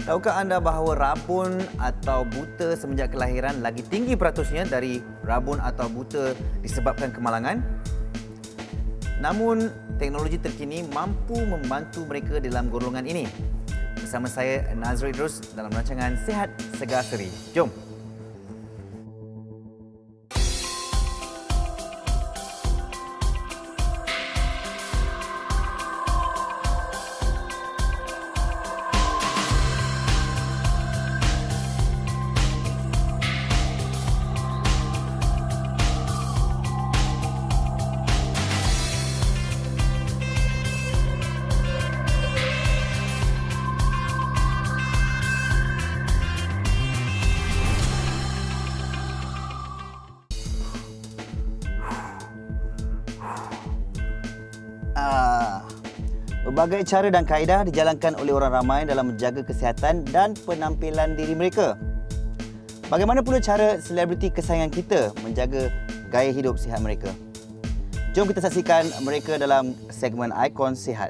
Tahukah anda bahawa rabun atau buta semenjak kelahiran lagi tinggi peratusnya dari rabun atau buta disebabkan kemalangan? Namun, teknologi terkini mampu membantu mereka dalam golongan ini. Bersama saya, Nazri Idrus dalam rancangan Sihat Segar Seri. Jom! Berbagai cara dan kaedah dijalankan oleh orang ramai dalam menjaga kesihatan dan penampilan diri mereka. Bagaimana pula cara selebriti kesayangan kita menjaga gaya hidup sihat mereka? Jom kita saksikan mereka dalam segmen Ikon Sihat.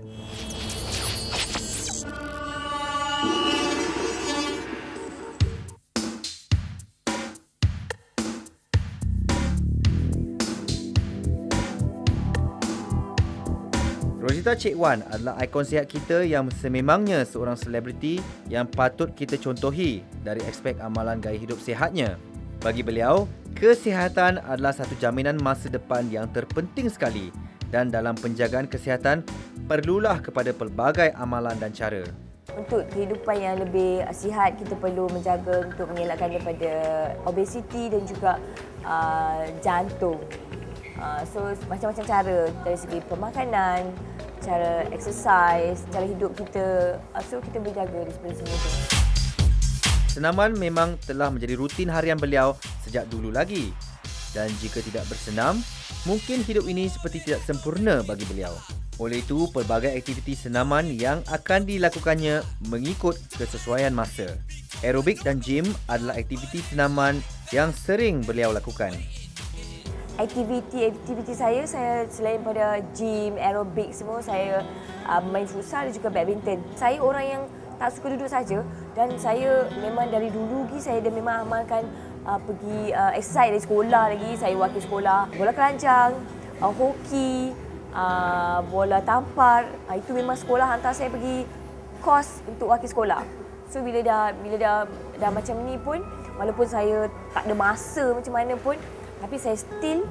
Rosita Cik Wan adalah ikon sihat kita yang sememangnya seorang selebriti yang patut kita contohi dari aspek amalan gaya hidup sihatnya. Bagi beliau, kesihatan adalah satu jaminan masa depan yang terpenting sekali dan dalam penjagaan kesihatan perlulah kepada pelbagai amalan dan cara. Untuk kehidupan yang lebih sihat, kita perlu menjaga untuk mengelakkan daripada obesiti dan juga jantung. So macam-macam cara dari segi pemakanan, cara exercise, cara hidup kita. So kita berjaga di sebelah sini tu. Senaman memang telah menjadi rutin harian beliau sejak dulu lagi. Dan jika tidak bersenam, mungkin hidup ini seperti tidak sempurna bagi beliau. Oleh itu, pelbagai aktiviti senaman yang akan dilakukannya mengikut kesesuaian masa. Aerobik dan gym adalah aktiviti senaman yang sering beliau lakukan. Aktiviti saya selain pada gym, aerobik semua, saya main futsal dan juga badminton. Saya orang yang tak suka duduk saja dan saya memang dari dulu lagi saya dah memang amalkan pergi exercise dari sekolah lagi. Saya wakil sekolah, bola keranjang, hoki, bola tampar. Itu memang sekolah hantar saya pergi kos untuk wakil sekolah. So bila dah macam ni pun, walaupun saya tak ada masa macam mana pun, tapi saya still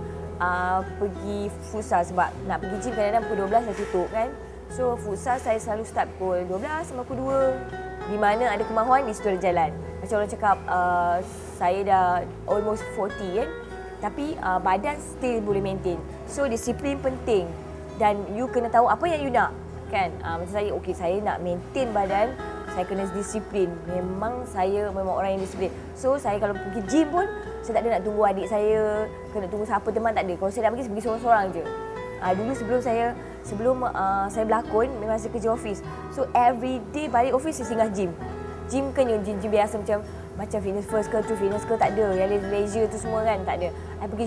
pergi futsal sebab nak pergi gym kadang-kadang pukul 12 dah tutup kan. So futsal saya selalu start pukul 12 sampai pukul 2. Di mana ada kemahuan, di situ ada jalan. Macam orang cakap, saya dah almost 40 kan. Tapi badan still boleh maintain. So disiplin penting. Dan you kena tahu apa yang you nak. Kan? Macam saya, okey saya nak maintain badan, saya kena disiplin. Memang orang yang disiplin. So saya kalau pergi gym pun, saya tak ada nak tunggu adik saya, kena tunggu siapa teman, tak ada. Kalau saya nak pergi seorang-seorang je. Dulu sebelum saya berlakon, memang saya kerja office. So every day balik office saya singgah gym. Gym kan gym biasa macam Fitness First ke True Fitness ke, tak ada. Yang leisure tu semua kan, tak ada. I pergi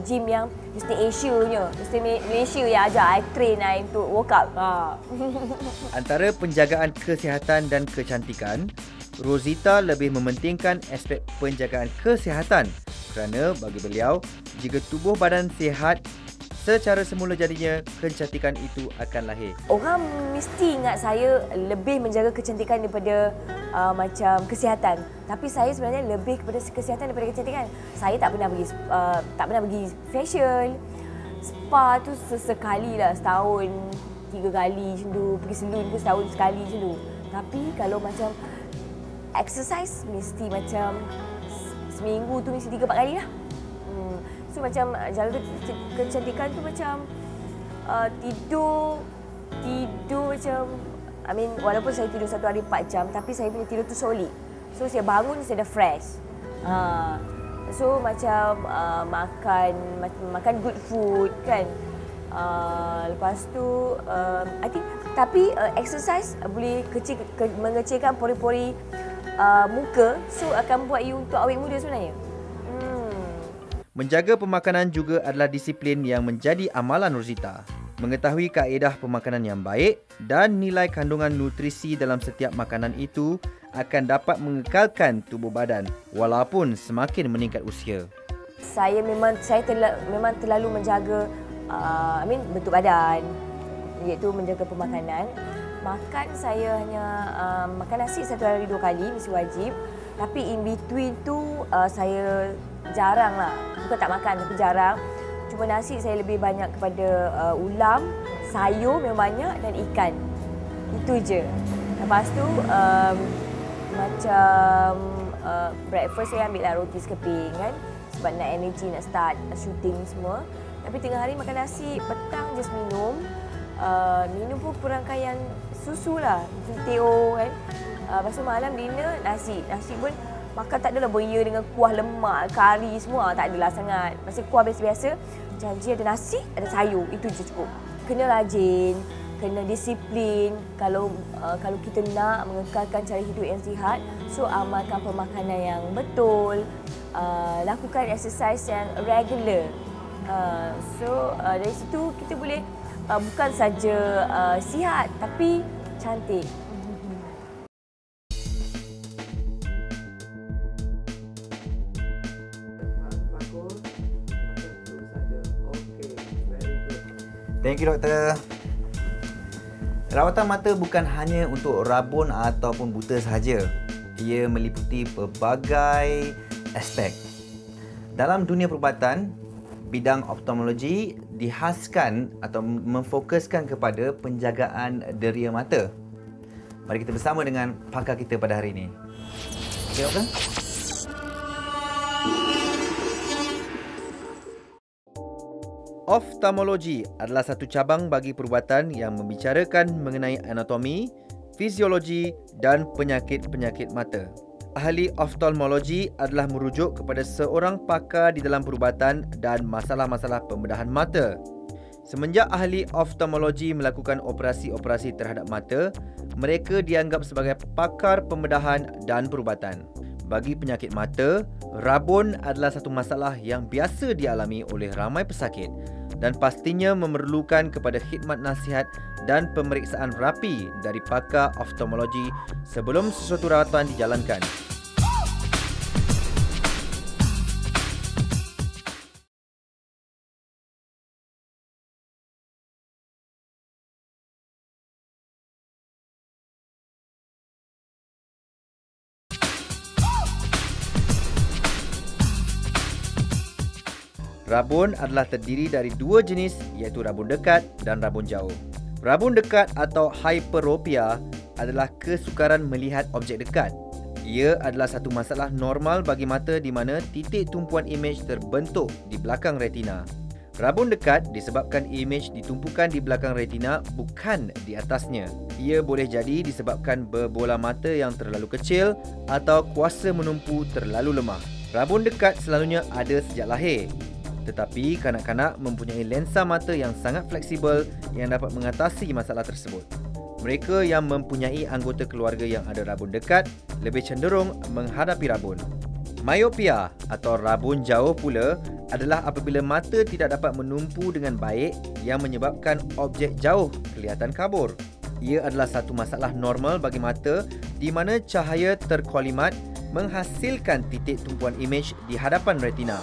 gym yang Mr. Asia punya. Mr. Malaysia yang ajar I train untuk workout. Antara penjagaan kesihatan dan kecantikan, Rosita lebih mementingkan aspek penjagaan kesihatan kerana bagi beliau, jika tubuh badan sihat, secara semula jadinya kecantikan itu akan lahir. Orang mesti ingat saya lebih menjaga kecantikan daripada macam kesihatan. Tapi saya sebenarnya lebih kepada kesihatan daripada kecantikan. Saya tak pernah pergi facial. Spa tu sesekali lah, setahun 3 kali macam tu. Pergi salon pun setahun sekali macam tu. Tapi kalau macam exercise mesti macam seminggu tu mesti 3-4 kali lah. So macam jaga kecantikan tu macam tidur macam, walaupun saya tidur satu hari 4 jam, tapi saya punya tidur tu solid. So saya bangun saya dah fresh. So macam makan good food kan. Lepas tu I think tapi exercise boleh mengecilkan pori-pori muka, so akan buat you untuk awet muda sebenarnya. Menjaga pemakanan juga adalah disiplin yang menjadi amalan Rosita. Mengetahui kaedah pemakanan yang baik dan nilai kandungan nutrisi dalam setiap makanan itu akan dapat mengekalkan tubuh badan walaupun semakin meningkat usia. Saya memang terlalu menjaga bentuk badan, iaitu menjaga pemakanan. Makan saya hanya makan nasi 1 hari 2 kali, mesti wajib. Tapi in between tu saya jarang lah. Bukan tak makan tapi jarang. Cuma nasi saya lebih banyak kepada ulam, sayur memang banyak dan ikan. Itu je. Lepas tu macam breakfast saya ambil lah roti sekeping kan. Sebab nak energy nak start shooting semua. Tapi tengah hari makan nasi, petang just minum. Minum pun perangkaian susu lah, teh kan. Lepas tu malam dinner nasi. Nasi pun makan tak adalah beria dengan kuah lemak, kari semua. Tak adalah sangat. Masih kuah biasa-biasa. Janji ada nasi, ada sayur. Itu je cukup. Kena rajin, kena disiplin. Kalau kita nak mengekalkan cara hidup yang sihat, so amalkan pemakanan yang betul. Lakukan exercise yang regular. Dari situ kita boleh bukan saja sihat tapi cantik. Thank you, doktor. Rawatan mata bukan hanya untuk rabun ataupun buta sahaja. Ia meliputi pelbagai aspek. Dalam dunia perubatan, bidang ophthalmology dihaskan atau memfokuskan kepada penjagaan deria mata. Mari kita bersama dengan pakar kita pada hari ini. Okey, doktor? Ophthalmology adalah satu cabang bagi perubatan yang membicarakan mengenai anatomi, fisiologi dan penyakit-penyakit mata. Ahli ophthalmologi adalah merujuk kepada seorang pakar di dalam perubatan dan masalah-masalah pembedahan mata. Semenjak ahli ophthalmologi melakukan operasi-operasi terhadap mata, mereka dianggap sebagai pakar pembedahan dan perubatan. Bagi penyakit mata, rabun adalah satu masalah yang biasa dialami oleh ramai pesakit dan pastinya memerlukan kepada khidmat nasihat dan pemeriksaan rapi dari pakar ophthalmologi sebelum sesuatu rawatan dijalankan. Rabun adalah terdiri dari 2 jenis iaitu rabun dekat dan rabun jauh. Rabun dekat atau hyperopia adalah kesukaran melihat objek dekat. Ia adalah satu masalah normal bagi mata di mana titik tumpuan imej terbentuk di belakang retina. Rabun dekat disebabkan imej ditumpukan di belakang retina bukan di atasnya. Ia boleh jadi disebabkan berbola mata yang terlalu kecil atau kuasa menumpu terlalu lemah. Rabun dekat selalunya ada sejak lahir. Tetapi kanak-kanak mempunyai lensa mata yang sangat fleksibel yang dapat mengatasi masalah tersebut. Mereka yang mempunyai anggota keluarga yang ada rabun dekat lebih cenderung menghadapi rabun. Myopia atau rabun jauh pula adalah apabila mata tidak dapat menumpu dengan baik yang menyebabkan objek jauh kelihatan kabur. Ia adalah satu masalah normal bagi mata di mana cahaya terkolimat menghasilkan titik tumpuan imej di hadapan retina.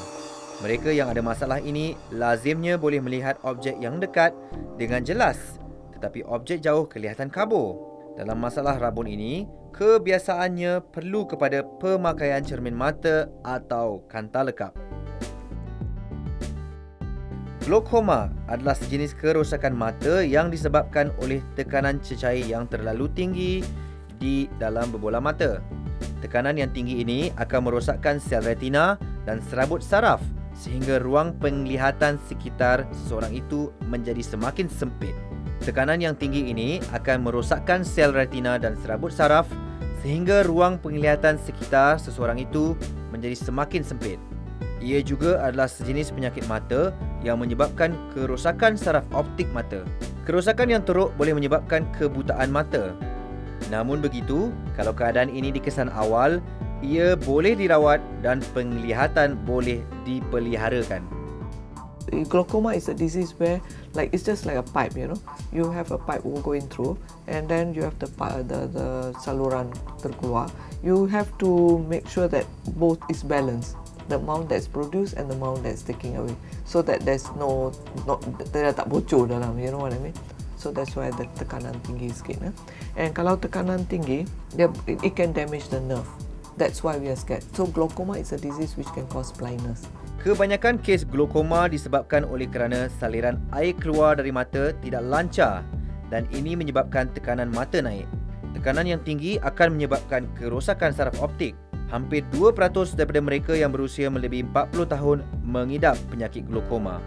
Mereka yang ada masalah ini lazimnya boleh melihat objek yang dekat dengan jelas tetapi objek jauh kelihatan kabur. Dalam masalah rabun ini, kebiasaannya perlu kepada pemakaian cermin mata atau kanta lekap. Glaukoma adalah sejenis kerosakan mata yang disebabkan oleh tekanan cecair yang terlalu tinggi di dalam berbola mata. Tekanan yang tinggi ini akan merosakkan sel retina dan serabut saraf sehingga ruang penglihatan sekitar seseorang itu menjadi semakin sempit. Tekanan yang tinggi ini akan merosakkan sel retina dan serabut saraf sehingga ruang penglihatan sekitar seseorang itu menjadi semakin sempit. Ia juga adalah sejenis penyakit mata yang menyebabkan kerosakan saraf optik mata. Kerosakan yang teruk boleh menyebabkan kebutaan mata. Namun begitu, kalau keadaan ini dikesan awal, ia boleh dirawat dan penglihatan boleh dipeliharakan. Glaucoma is a disease where, like, it's just like a pipe, you know. You have a pipe going through, and then you have the saluran terkeluar. You have to make sure that both is balanced, the amount that's produced and the amount that's taking away, so that there's dia tak bocor dalam, you know what I mean. So that's why the tekanan tinggi sikit. And kalau tekanan tinggi, it can damage the nerve. That's why we are scared. So glaucoma is a disease which can cause blindness. Kebanyakan kes glaukoma disebabkan oleh kerana saliran air keluar dari mata tidak lancar dan ini menyebabkan tekanan mata naik. Tekanan yang tinggi akan menyebabkan kerosakan saraf optik. Hampir 2% daripada mereka yang berusia melebihi 40 tahun mengidap penyakit glaukoma.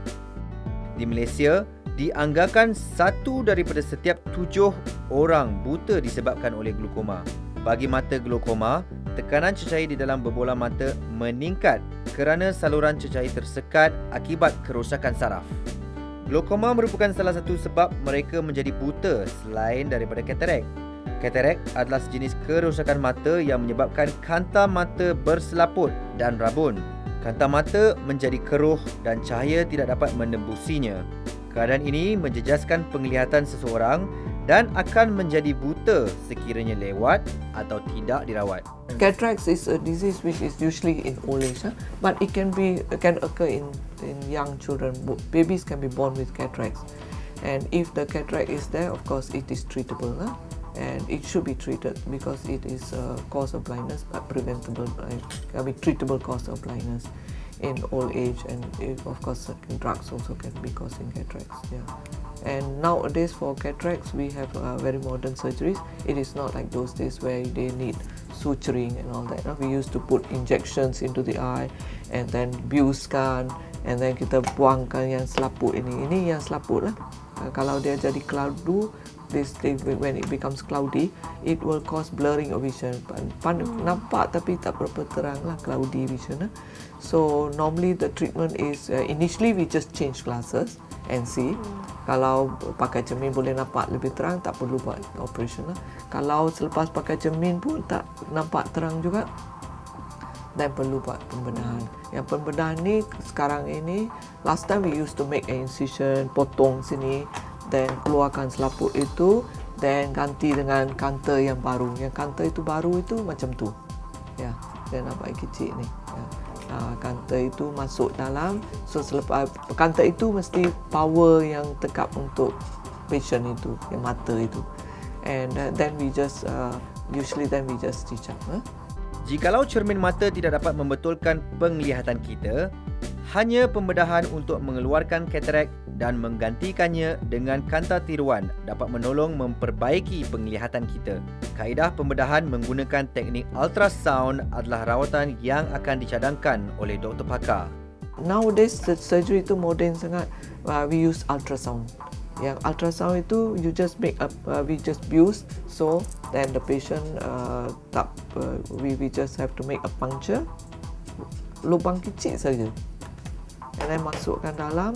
Di Malaysia, dianggarkan 1 daripada setiap 7 orang buta disebabkan oleh glaukoma. Bagi mata glaukoma, tekanan cecair di dalam bebolan mata meningkat kerana saluran cecair tersekat akibat kerosakan saraf. Glaukoma merupakan salah satu sebab mereka menjadi buta selain daripada katarak. Katarak adalah sejenis kerosakan mata yang menyebabkan kanta mata berselaput dan rabun. Kanta mata menjadi keruh dan cahaya tidak dapat menembusinya. Keadaan ini menjejaskan penglihatan seseorang dan akan menjadi buta sekiranya lewat atau tidak dirawat. Cataracts is a disease which is usually in old age, but it can occur in young children. Babies can be born with cataracts, and if the cataract is there, of course it is treatable, and it should be treated because it is a cause of blindness, but preventable, treatable cause of blindness in old age, and of course drugs also can be causing cataracts. Yeah. And nowadays for cataracts we have very modern surgeries. It is not like those days where they need suturing and all that. We used to put injections into the eye and then biuskan, and then kita buangkan yang selaput ini. Ini yang selaput lah. Kalau dia jadi cloudy, when it becomes cloudy, it will cause blurring of vision. Nampak tapi tak berapa terang lah, cloudy vision. So normally the treatment is initially we just change glasses and see. Kalau pakai cermin boleh nampak lebih terang, tak perlu buat operation lah. Kalau selepas pakai cermin pun tak nampak terang juga, dan perlu buat pembedahan. Yang pembedahan ni sekarang ini, last time we used to make an incision, potong sini, then keluarkan selaput itu, then ganti dengan kanta yang baru. Yang kanta itu baru itu macam tu. Ya, dia nampak kecil ni. Ya. Kanta itu masuk dalam, so selepas kanta itu mesti power yang tekap untuk patient itu, yang mata itu, and then we just usually then we just stitch up. Jikalau cermin mata tidak dapat membetulkan penglihatan kita, hanya pembedahan untuk mengeluarkan katarak dan menggantikannya dengan kanta tiruan dapat menolong memperbaiki penglihatan kita. Kaedah pembedahan menggunakan teknik ultrasound adalah rawatan yang akan dicadangkan oleh doktor pakar. Nowadays the surgery itu moden sangat. We use ultrasound. Yang ultrasound itu you just make up, we just bius, so then the patient we just have to make a puncture, lubang kecil saja, and then masukkan dalam,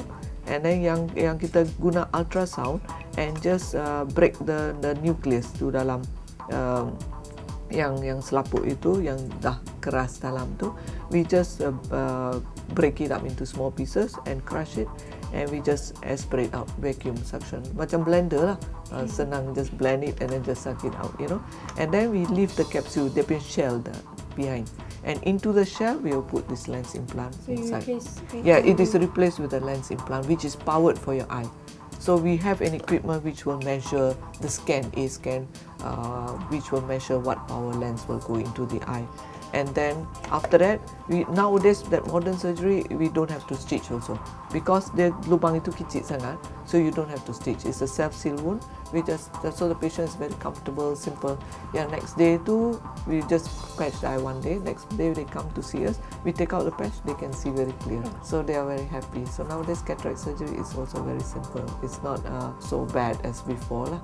and then yang kita guna ultrasound and just break the nucleus tu dalam yang selaput itu yang dah keras dalam tu, we just break it up into small pieces and crush it, and we just aspirate out, vacuum suction, macam blender lah. Senang, just blend it and then just suck it out, you know. And then we leave the capsule, dia punya shell behind, and into the shell we will put this lens implant inside. Yeah, it is replaced with a lens implant which is powered for your eye. So we have an equipment which will measure the scan, which will measure what power lens will go into the eye. And then after that, nowadays that modern surgery we don't have to stitch also, because the lubang itu kecil sangat, so you don't have to stitch. It's a self-seal wound. So the patient is very comfortable, simple. Yang next day tu we just patch the eye one day. Next day they come to see us, we take out the patch, they can see very clear. So they are very happy. So nowadays cataract surgery is also very simple. It's not so bad as before lah.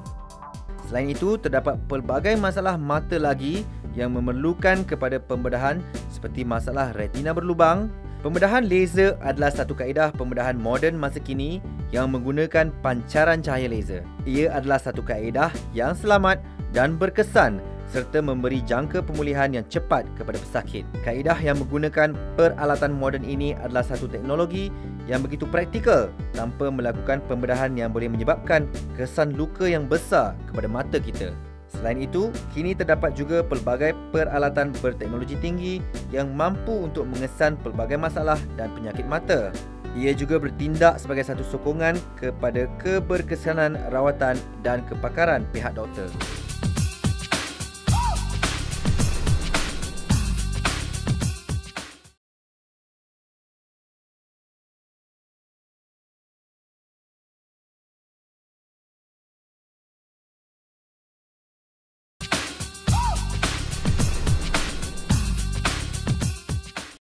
Selain itu, terdapat pelbagai masalah mata lagi yang memerlukan kepada pembedahan seperti masalah retina berlubang. Pembedahan laser adalah satu kaedah pembedahan moden masa kini yang menggunakan pancaran cahaya laser. Ia adalah satu kaedah yang selamat dan berkesan serta memberi jangka pemulihan yang cepat kepada pesakit. Kaedah yang menggunakan peralatan moden ini adalah satu teknologi yang begitu praktikal tanpa melakukan pembedahan yang boleh menyebabkan kesan luka yang besar kepada mata kita. Selain itu, kini terdapat juga pelbagai peralatan berteknologi tinggi yang mampu untuk mengesan pelbagai masalah dan penyakit mata. Ia juga bertindak sebagai satu sokongan kepada keberkesanan rawatan dan kepakaran pihak doktor.